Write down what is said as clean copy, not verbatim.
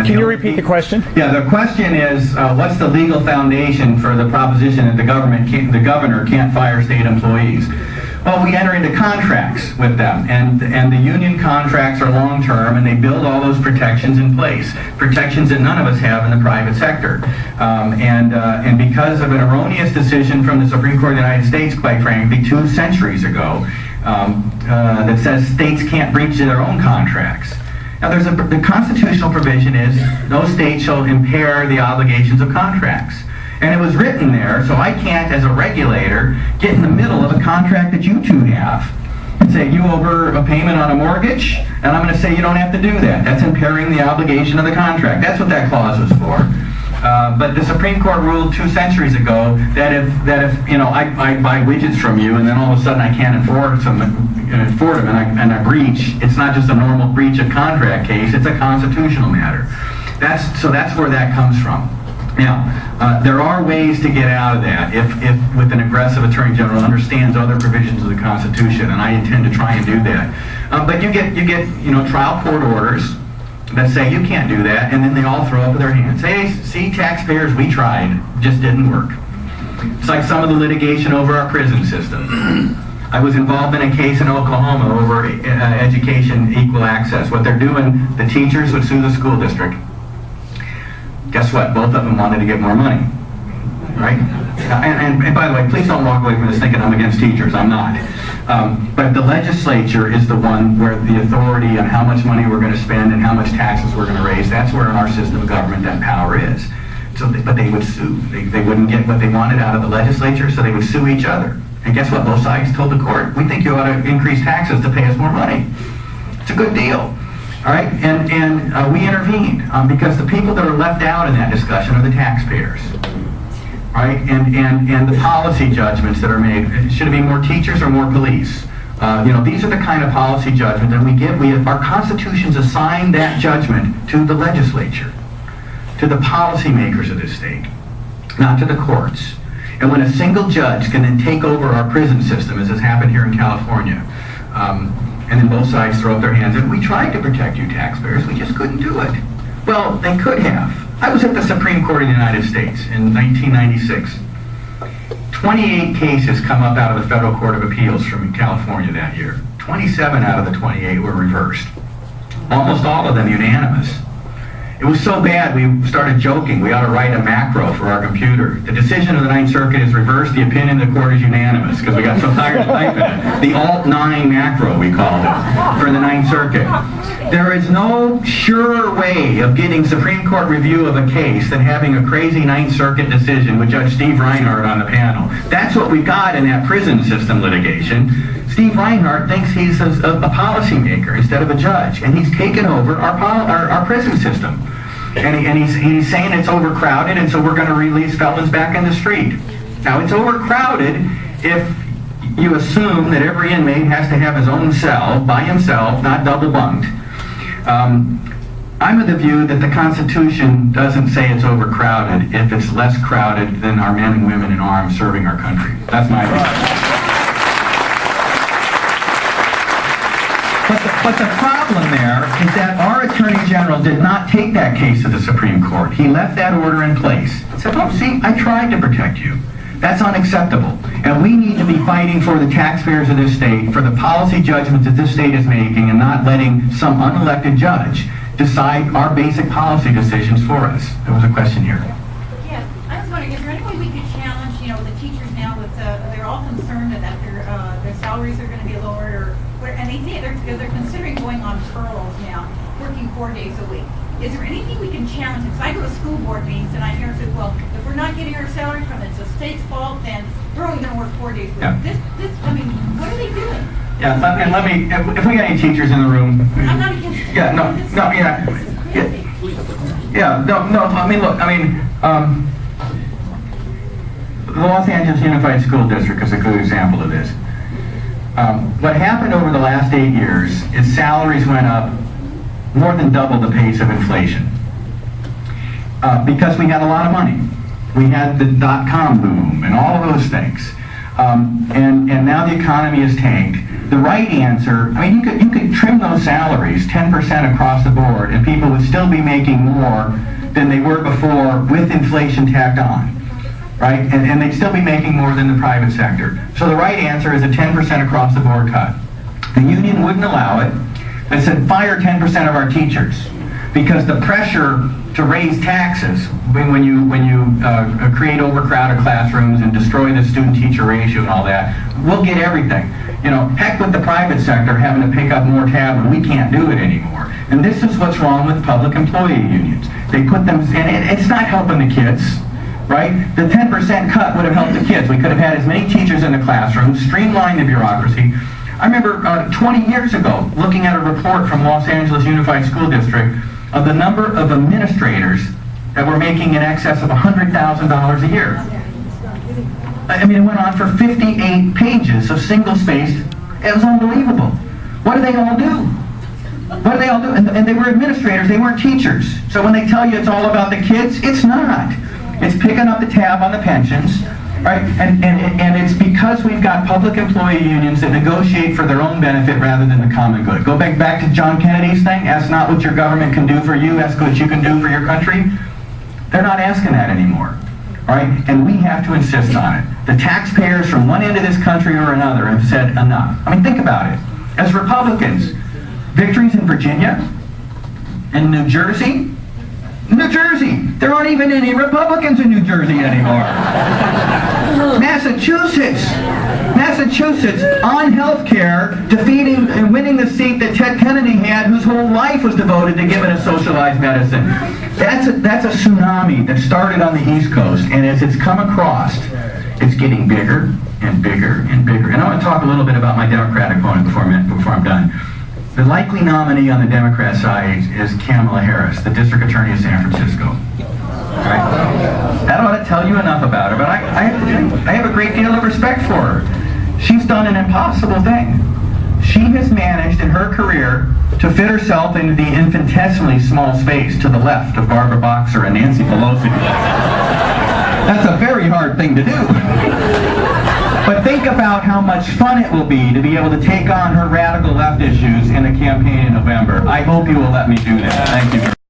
that... Can you repeat the question? Yeah, the question is, what's the legal foundation for the proposition that the governor can't fire state employees? Well, we enter into contracts with them, and the union contracts are long-term, and they build all those protections in place, protections that none of us have in the private sector. And because of an erroneous decision from the Supreme Court of the United States, quite frankly, 2 centuries ago, that says states can't breach their own contracts. Now, the constitutional provision is no state shall impair the obligations of contracts. And it was written there, so I can't, as a regulator, get in the middle of a contract that you two have and say, you over a payment on a mortgage, and I'm going to say you don't have to do that. That's impairing the obligation of the contract. That's what that clause was for. But the Supreme Court ruled 2 centuries ago that if you know, I buy widgets from you and then all of a sudden I can't afford them and I breach, it's not just a normal breach of contract case, it's a constitutional matter. So that's where that comes from. Now, there are ways to get out of that if with an aggressive Attorney General understands other provisions of the Constitution, and I intend to try and do that. But you get trial court orders that say you can't do that, and then they all throw up their hands. Hey, see, taxpayers, we tried, just didn't work. It's like some of the litigation over our prison system. I was involved in a case in Oklahoma over education equal access. What they're doing, the teachers would sue the school district. Guess what? Both of them wanted to get more money, right? And by the way, please don't walk away from this thinking I'm against teachers. I'm not. But the legislature is the one where the authority on how much money we're going to spend and how much taxes we're going to raise, that's where in our system of government that power is. But they would sue. They wouldn't get what they wanted out of the legislature, so they would sue each other. And guess what? Both sides told the court, we think you ought to increase taxes to pay us more money. It's a good deal. All right, and we intervened because the people that are left out in that discussion are the taxpayers, right? And the policy judgments that are made. Should it be more teachers or more police? These are the kind of policy judgments that we give. Our constitutions assign that judgment to the legislature, to the policymakers of this state, not to the courts. And when a single judge can then take over our prison system, as has happened here in California, and then both sides throw up their hands, and we tried to protect you taxpayers, we just couldn't do it. Well, they could have. I was at the Supreme Court of the United States in 1996. 28 cases come up out of the Federal Court of Appeals from California that year. 27 out of the 28 were reversed. Almost all of them unanimous. It was so bad we started joking we ought to write a macro for our computer. The decision of the Ninth Circuit is reversed, the opinion of the court is unanimous, because we got so tired of typing it. The Alt-9 macro, we called it, for the Ninth Circuit. There is no surer way of getting Supreme Court review of a case than having a crazy Ninth Circuit decision with Judge Steve Reinhardt on the panel. That's what we got in that prison system litigation. Steve Reinhardt thinks he's a policymaker instead of a judge, and he's taken over our prison system. And he's saying it's overcrowded, and so we're going to release felons back in the street. Now, it's overcrowded if you assume that every inmate has to have his own cell by himself, not double bunked. I'm of the view that the Constitution doesn't say it's overcrowded if it's less crowded than our men and women in arms serving our country. That's my view. But the problem there is that our Attorney General did not take that case to the Supreme Court. He left that order in place. He said, oh, see, I tried to protect you. That's unacceptable. And we need to be fighting for the taxpayers of this state, for the policy judgments that this state is making, and not letting some unelected judge decide our basic policy decisions for us. There was a question here. Yes, I was wondering, is there any way we could challenge, the teachers now with, they're all concerned that their salaries are going to be lowered, and they're considering going on furloughs now, working 4 days a week. Is there anything we can challenge? Because I go to school board meetings and I hear it says, well, if we're not getting our salary from it, it's the state's fault, then we're only going to work 4 days a week. Yeah. What are they doing? Yeah, and let me, if we got any teachers in the room. I'm not against it. Yeah, no, the Los Angeles Unified School District is a good example of this. What happened over the last 8 years is salaries went up more than double the pace of inflation. Because we had a lot of money. We had the dot-com boom and all of those things. And now the economy is tanked. the right answer, I mean, you could trim those salaries 10% across the board, and people would still be making more than they were before with inflation tacked on, right? And they'd still be making more than the private sector. So the right answer is a 10% across the board cut. The union wouldn't allow it. They said, fire 10% of our teachers, because the pressure to raise taxes when you create overcrowded classrooms and destroy the student-teacher ratio and all that, we'll get everything. You know, heck with the private sector having to pick up more tab when we can't do it anymore. And this is what's wrong with public employee unions. They put them, and it's not helping the kids, right? The 10% cut would have helped the kids. We could have had as many teachers in the classroom, streamlined the bureaucracy. I remember 20 years ago looking at a report from Los Angeles Unified School District of the number of administrators that were making in excess of $100,000 a year. I mean, it went on for 58 pages of single-spaced. It was unbelievable. What do they all do? What do they all do? And they were administrators, they weren't teachers. So when they tell you it's all about the kids, it's not. It's picking up the tab on the pensions, right? And it's because we've got public employee unions that negotiate for their own benefit rather than the common good. Go back to John Kennedy's thing, ask not what your government can do for you, ask what you can do for your country. They're not asking that anymore, right? And we have to insist on it. The taxpayers from one end of this country or another have said enough. I mean, think about it. As Republicans, victories in Virginia and New Jersey, there aren't even any Republicans in New Jersey anymore. Massachusetts, on health care, defeating and winning the seat that Ted Kennedy had, whose whole life was devoted to giving us socialized medicine. That's a tsunami that started on the East Coast, and as it's come across, it's getting bigger and bigger and bigger. And I want to talk a little bit about my Democratic opponent before I'm done. The likely nominee on the Democrat side is Kamala Harris, the District Attorney of San Francisco. Right? That ought to tell you enough about her, but I have a great deal of respect for her. She's done an impossible thing. She has managed in her career to fit herself into the infinitesimally small space to the left of Barbara Boxer and Nancy Pelosi. That's a very hard thing to do. But think about how much fun it will be to be able to take on her radical left issues in the campaign in November. I hope you will let me do that. Thank you.